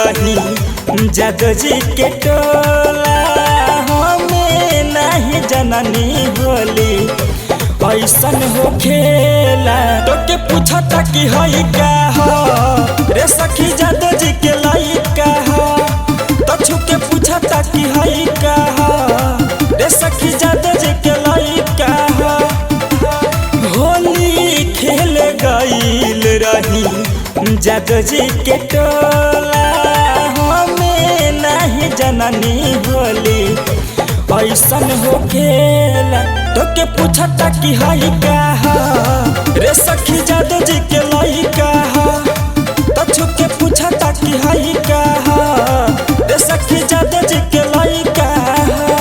रही जादो जी के टोला हमें नहीं जननी बोली ऐसन हो खेला तो के पूछता कि हई का हो रे सखी जादो जी के लइका हो तो छुके पूछता कि हई का हो रे सखी जादो जी के लइका हो होली खेल गईल रही जादो जी के टोला हमें नहीं जननी बोली ऐसन हो खेला तो के पूछता कि हई का हो रे सखी जादो जी के लइका हो तो छुके पूछता कि हई का हो रे सखी जादो जी के लइका हो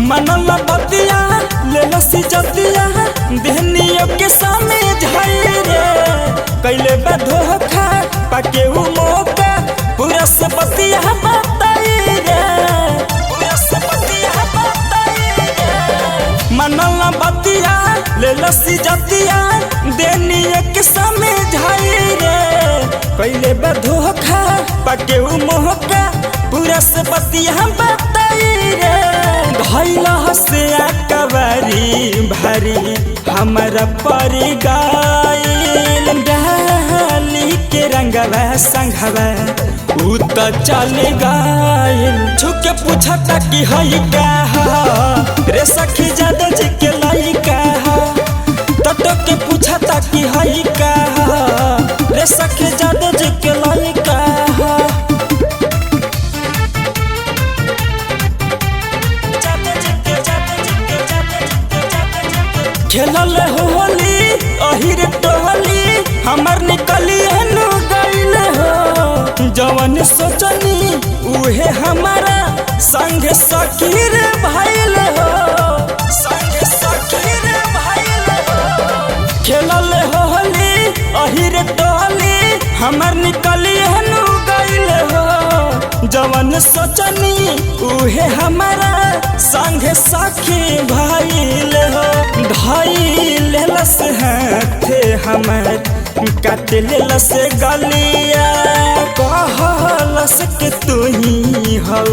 मनल बतिया ले लसी जतिया देहनियों के सामने झाई रे कैले बा धोखा पाके उ मौका पूरा से बतिया बताई रे पूरा से बतिया बताई रे मनल बतिया ले लसी जतिया देहनियों के सामने झाई रे कैले बा धोखा पाके उ मौका पूरा से बतिया बताई रे धैला से कबारी भारी हमारा पर गाइल डाली के रंगवा संघवा उ तो चल गाइल छुके पूछता कि हई का हो रे सखी जादो जी के लइका हो तो के पूछता कि हई का हो रे सखी जादो जी के लइका हो खेलल होली अहिर टोली हमर निकली हनु गइल हो जवन सोचनी उहे हमारा संग सखीर भइल हो संग सखीर भइल हो खेलल होली अहिर टोली हमर निकली हनु गइल हो जवन सोचनी उहे हमारा संग सखी भइल हो धइल लस हाथे हमर काट लेलस गलिया कहलस के तू ही हो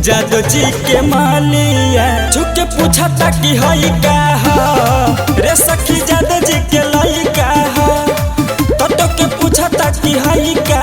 जादो जी के मालिया छुके पूछता कि हई का हो रे सखी जादो जी के लइका हो तो के पूछता कि हई का